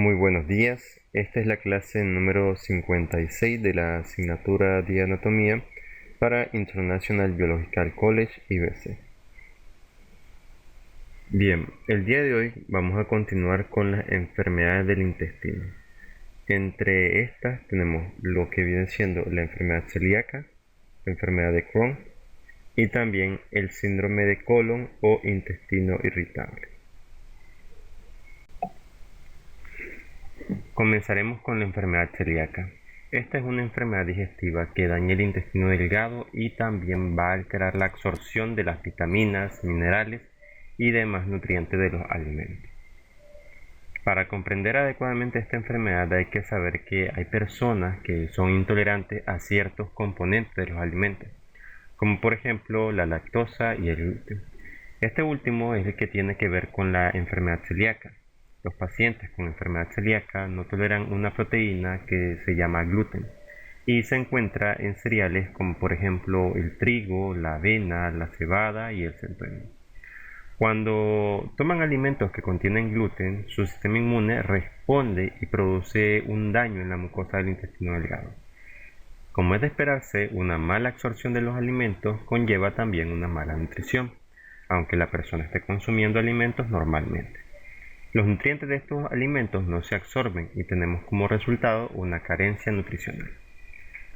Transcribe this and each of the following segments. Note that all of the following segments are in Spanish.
Muy buenos días, esta es la clase número 56 de la asignatura de Anatomía para International Biological College (IBC). Bien, el día de hoy vamos a continuar con las enfermedades del intestino. Entre estas tenemos lo que viene siendo la enfermedad celíaca, la enfermedad de Crohn y también el síndrome de colon o intestino irritable. Comenzaremos con la enfermedad celíaca. Esta es una enfermedad digestiva que daña el intestino delgado y también va a alterar la absorción de las vitaminas, minerales y demás nutrientes de los alimentos. Para comprender adecuadamente esta enfermedad hay que saber que hay personas que son intolerantes a ciertos componentes de los alimentos, como por ejemplo la lactosa y el gluten. Este último es el que tiene que ver con la enfermedad celíaca. Los pacientes con enfermedad celíaca no toleran una proteína que se llama gluten y se encuentra en cereales como por ejemplo el trigo, la avena, la cebada y el centeno. Cuando toman alimentos que contienen gluten, su sistema inmune responde y produce un daño en la mucosa del intestino delgado. Como es de esperarse, una mala absorción de los alimentos conlleva también una mala nutrición, aunque la persona esté consumiendo alimentos normalmente. Los nutrientes de estos alimentos no se absorben y tenemos como resultado una carencia nutricional.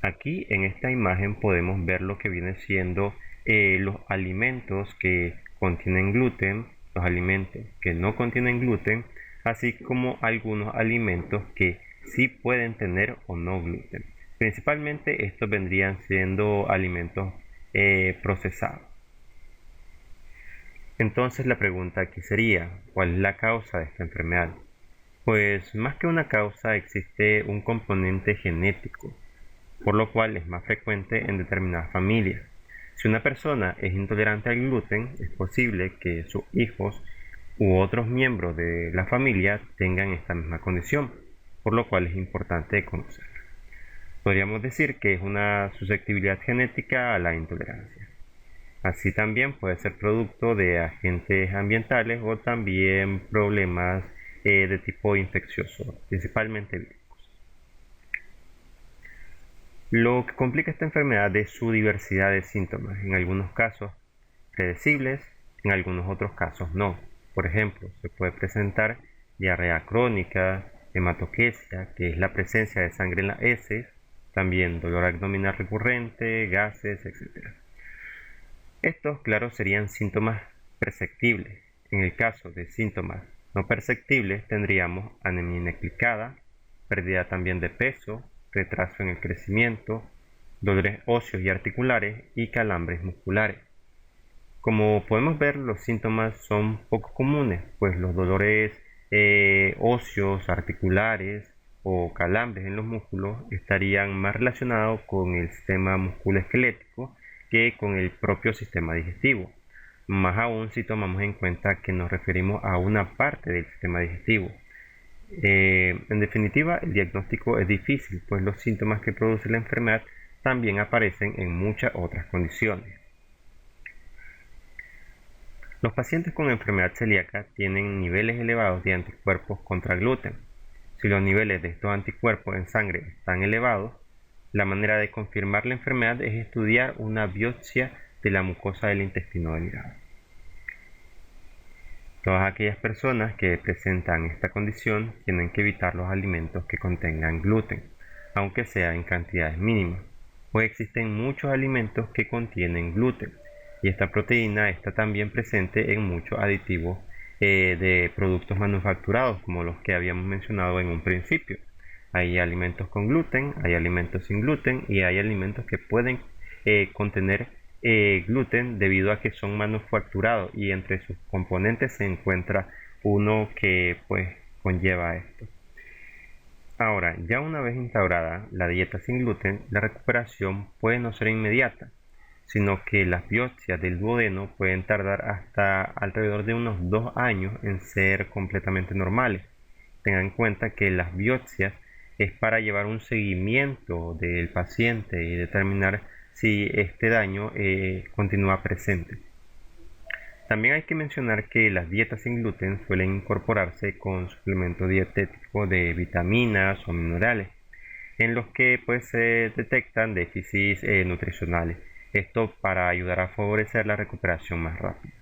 Aquí en esta imagen podemos ver lo que viene siendo los alimentos que contienen gluten, los alimentos que no contienen gluten, así como algunos alimentos que sí pueden tener o no gluten. Principalmente estos vendrían siendo alimentos procesados. Entonces la pregunta aquí sería, ¿cuál es la causa de esta enfermedad? Pues más que una causa existe un componente genético, por lo cual es más frecuente en determinadas familias. Si una persona es intolerante al gluten, es posible que sus hijos u otros miembros de la familia tengan esta misma condición, por lo cual es importante conocerla. Podríamos decir que es una susceptibilidad genética a la intolerancia. Así también puede ser producto de agentes ambientales o también problemas de tipo infeccioso, principalmente víricos. Lo que complica esta enfermedad es su diversidad de síntomas, en algunos casos predecibles, en algunos otros casos no. Por ejemplo, se puede presentar diarrea crónica, hematoquesia, que es la presencia de sangre en las heces, también dolor abdominal recurrente, gases, etc. Estos, claro, serían síntomas perceptibles. En el caso de síntomas no perceptibles tendríamos anemia inexplicada, pérdida también de peso, retraso en el crecimiento, dolores óseos y articulares y calambres musculares. Como podemos ver, los síntomas son poco comunes, pues los dolores óseos, articulares o calambres en los músculos estarían más relacionados con el sistema musculoesquelético que con el propio sistema digestivo. Más aún si tomamos en cuenta que nos referimos a una parte del sistema digestivo. En definitiva, el diagnóstico es difícil, pues los síntomas que produce la enfermedad también aparecen en muchas otras condiciones. Los pacientes con enfermedad celíaca tienen niveles elevados de anticuerpos contra gluten. Si los niveles de estos anticuerpos en sangre están elevados, la manera de confirmar la enfermedad es estudiar una biopsia de la mucosa del intestino delgado. Todas aquellas personas que presentan esta condición tienen que evitar los alimentos que contengan gluten, aunque sea en cantidades mínimas, pues existen muchos alimentos que contienen gluten y esta proteína está también presente en muchos aditivos de productos manufacturados como los que habíamos mencionado en un principio. Hay alimentos con gluten, hay alimentos sin gluten y hay alimentos que pueden contener gluten debido a que son manufacturados y entre sus componentes se encuentra uno que pues conlleva esto. Ahora, ya una vez instaurada la dieta sin gluten, la recuperación puede no ser inmediata, sino que las biopsias del duodeno pueden tardar hasta alrededor de unos 2 años en ser completamente normales. Tengan en cuenta que las biopsias es para llevar un seguimiento del paciente y determinar si este daño continúa presente. También hay que mencionar que las dietas sin gluten suelen incorporarse con suplemento dietético de vitaminas o minerales, en los que pues se detectan déficits nutricionales. Esto para ayudar a favorecer la recuperación más rápida.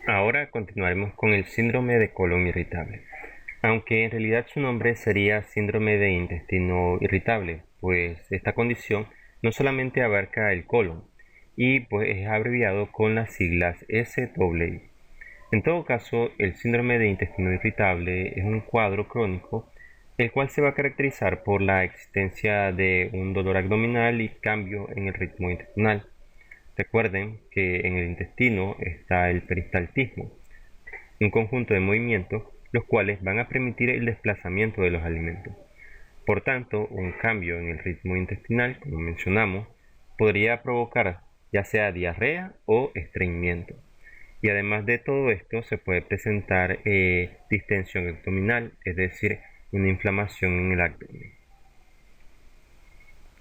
Ahora continuaremos con el síndrome de colon irritable, aunque en realidad su nombre sería síndrome de intestino irritable, pues esta condición no solamente abarca el colon y pues es abreviado con las siglas SII. En todo caso, el síndrome de intestino irritable es un cuadro crónico el cual se va a caracterizar por la existencia de un dolor abdominal y cambio en el ritmo intestinal. Recuerden que en el intestino está el peristaltismo, un conjunto de movimientos los cuales van a permitir el desplazamiento de los alimentos. Por tanto, un cambio en el ritmo intestinal, como mencionamos, podría provocar ya sea diarrea o estreñimiento. Y además de todo esto, se puede presentar distensión abdominal, es decir, una inflamación en el abdomen.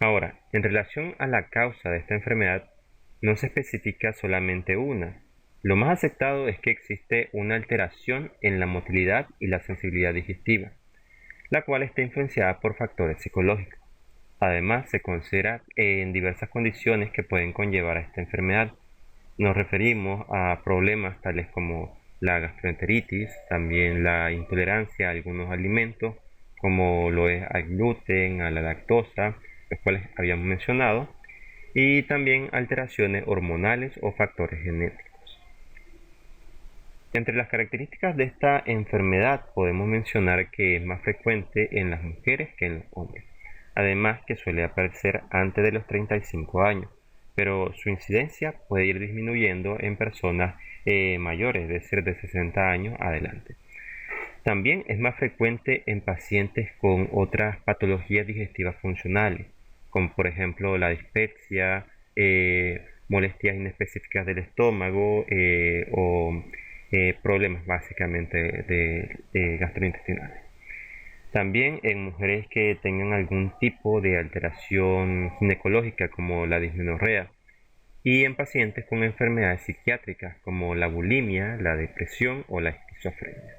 Ahora, en relación a la causa de esta enfermedad, no se especifica solamente una. Lo más aceptado es que existe una alteración en la motilidad y la sensibilidad digestiva, la cual está influenciada por factores psicológicos. Además, se considera en diversas condiciones que pueden conllevar a esta enfermedad. Nos referimos a problemas tales como la gastroenteritis, también la intolerancia a algunos alimentos, como lo es al gluten, a la lactosa, los cuales habíamos mencionado, y también alteraciones hormonales o factores genéticos. Entre las características de esta enfermedad podemos mencionar que es más frecuente en las mujeres que en los hombres, además que suele aparecer antes de los 35 años, pero su incidencia puede ir disminuyendo en personas mayores, es decir, de 60 años adelante. También es más frecuente en pacientes con otras patologías digestivas funcionales, como por ejemplo la dispepsia, molestias inespecíficas del estómago o problemas básicamente de gastrointestinales. También en mujeres que tengan algún tipo de alteración ginecológica como la dismenorrea y en pacientes con enfermedades psiquiátricas como la bulimia, la depresión o la esquizofrenia.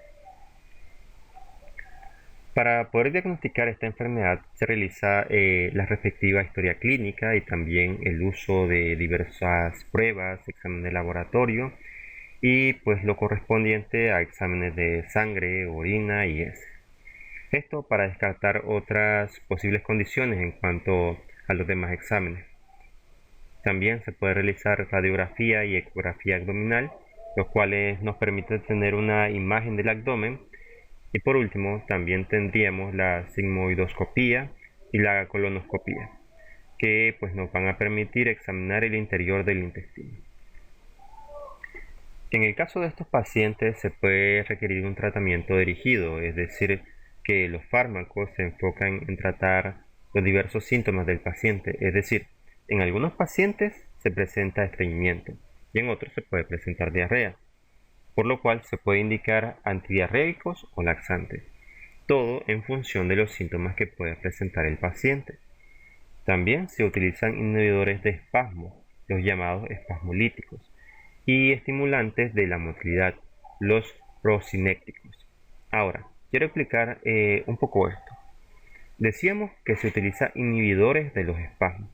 Para poder diagnosticar esta enfermedad se realiza la respectiva historia clínica y también el uso de diversas pruebas, exámenes de laboratorio y pues lo correspondiente a exámenes de sangre, orina y heces. Esto para descartar otras posibles condiciones en cuanto a los demás exámenes. También se puede realizar radiografía y ecografía abdominal, los cuales nos permiten tener una imagen del abdomen. Y por último, también tendríamos la sigmoidoscopía y la colonoscopía, que pues nos van a permitir examinar el interior del intestino. En el caso de estos pacientes se puede requerir un tratamiento dirigido, es decir, que los fármacos se enfocan en tratar los diversos síntomas del paciente, es decir, en algunos pacientes se presenta estreñimiento y en otros se puede presentar diarrea, por lo cual se puede indicar antidiarreicos o laxantes, todo en función de los síntomas que pueda presentar el paciente. También se utilizan inhibidores de espasmo, los llamados espasmolíticos, y estimulantes de la motilidad, los procinéticos. Ahora, quiero explicar un poco esto. Decíamos que se utiliza inhibidores de los espasmos.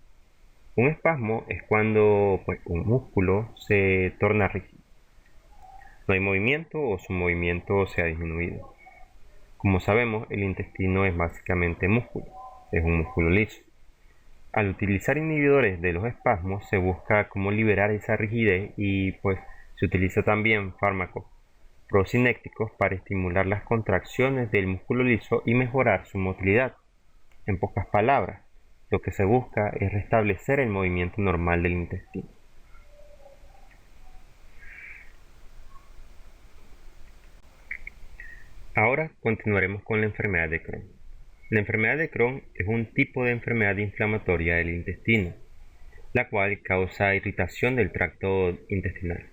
Un espasmo es cuando pues, un músculo se torna rígido. No hay movimiento o su movimiento se ha disminuido. Como sabemos, el intestino es básicamente músculo, es un músculo liso. Al utilizar inhibidores de los espasmos se busca cómo liberar esa rigidez y pues se utiliza también fármacos procinéticos para estimular las contracciones del músculo liso y mejorar su motilidad. En pocas palabras, lo que se busca es restablecer el movimiento normal del intestino. Ahora continuaremos con la enfermedad de Crohn. La enfermedad de Crohn es un tipo de enfermedad inflamatoria del intestino, la cual causa irritación del tracto intestinal.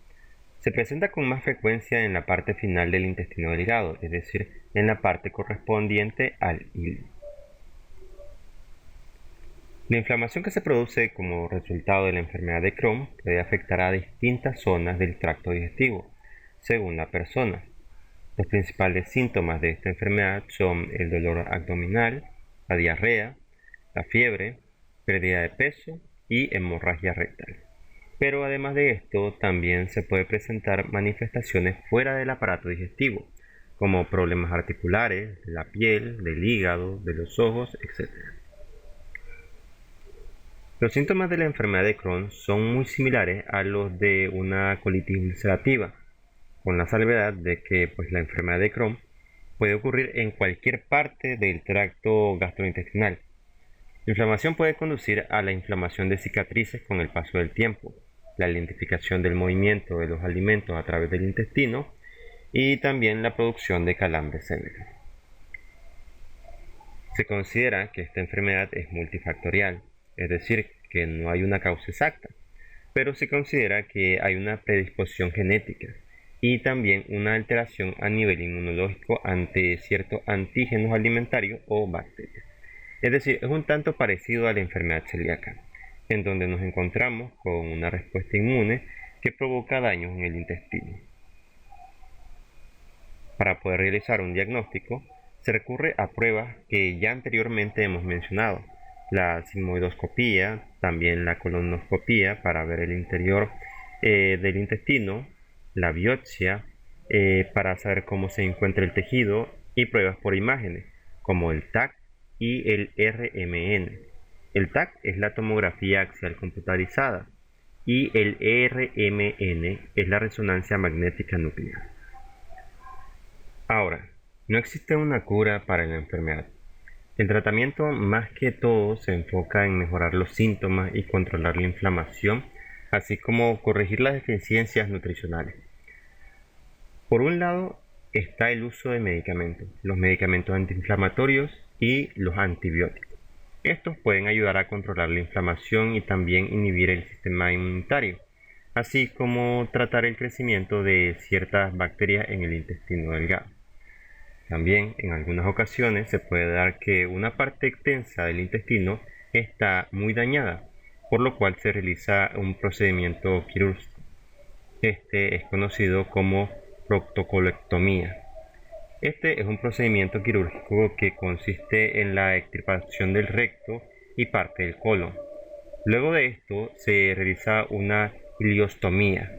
Se presenta con más frecuencia en la parte final del intestino delgado, es decir, en la parte correspondiente al hilo. La inflamación que se produce como resultado de la enfermedad de Crohn puede afectar a distintas zonas del tracto digestivo, según la persona. Los principales síntomas de esta enfermedad son el dolor abdominal, la diarrea, la fiebre, pérdida de peso y hemorragia rectal. Pero además de esto, también se puede presentar manifestaciones fuera del aparato digestivo, como problemas articulares, de la piel, del hígado, de los ojos, etc. Los síntomas de la enfermedad de Crohn son muy similares a los de una colitis ulcerativa, con la salvedad de que la enfermedad de Crohn puede ocurrir en cualquier parte del tracto gastrointestinal. La inflamación puede conducir a la inflamación de cicatrices con el paso del tiempo, la identificación del movimiento de los alimentos a través del intestino y también la producción de calambres séveros. Se considera que esta enfermedad es multifactorial, es decir, que no hay una causa exacta, pero se considera que hay una predisposición genética y también una alteración a nivel inmunológico ante ciertos antígenos alimentarios o bacterias. Es decir, es un tanto parecido a la enfermedad celíaca, en donde nos encontramos con una respuesta inmune que provoca daños en el intestino. Para poder realizar un diagnóstico, se recurre a pruebas que ya anteriormente hemos mencionado: la sigmoidoscopía, también la colonoscopía para ver el interior del intestino, la biopsia para saber cómo se encuentra el tejido y pruebas por imágenes, como el TAC y el RMN. El TAC es la tomografía axial computarizada y el RMN es la resonancia magnética nuclear. Ahora, no existe una cura para la enfermedad. El tratamiento más que todo se enfoca en mejorar los síntomas y controlar la inflamación, así como corregir las deficiencias nutricionales. Por un lado está el uso de medicamentos, los medicamentos antiinflamatorios y los antibióticos. Estos pueden ayudar a controlar la inflamación y también inhibir el sistema inmunitario, así como tratar el crecimiento de ciertas bacterias en el intestino delgado. También en algunas ocasiones se puede dar que una parte extensa del intestino está muy dañada, por lo cual se realiza un procedimiento quirúrgico. Este es conocido como proctocolectomía. Este es un procedimiento quirúrgico que consiste en la extirpación del recto y parte del colon. Luego de esto se realiza una iliostomía,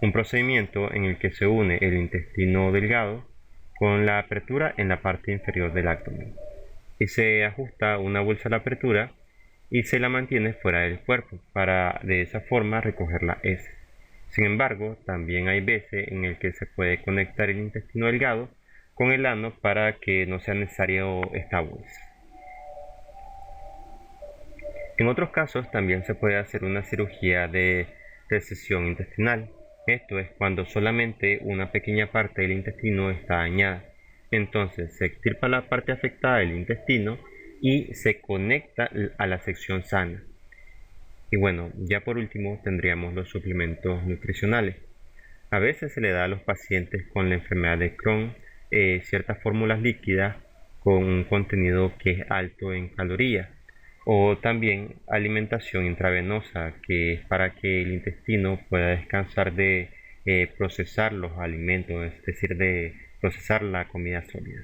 un procedimiento en el que se une el intestino delgado con la apertura en la parte inferior del abdomen y se ajusta una bolsa a la apertura y se la mantiene fuera del cuerpo para de esa forma recoger la heces. Sin embargo, también hay veces en el que se puede conectar el intestino delgado con el ano para que no sea necesario esta bolsa. En otros casos también se puede hacer una cirugía de recesión intestinal. Esto es cuando solamente una pequeña parte del intestino está dañada. Entonces se extirpa la parte afectada del intestino y se conecta a la sección sana. Y bueno, ya por último tendríamos los suplementos nutricionales. A veces se le da a los pacientes con la enfermedad de Crohn ciertas fórmulas líquidas con un contenido que es alto en calorías, o también alimentación intravenosa, que es para que el intestino pueda descansar de procesar los alimentos, es decir, de procesar la comida sólida.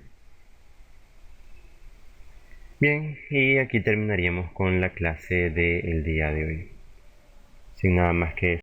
Bien, y aquí terminaríamos con la clase del día de hoy. Sin nada más que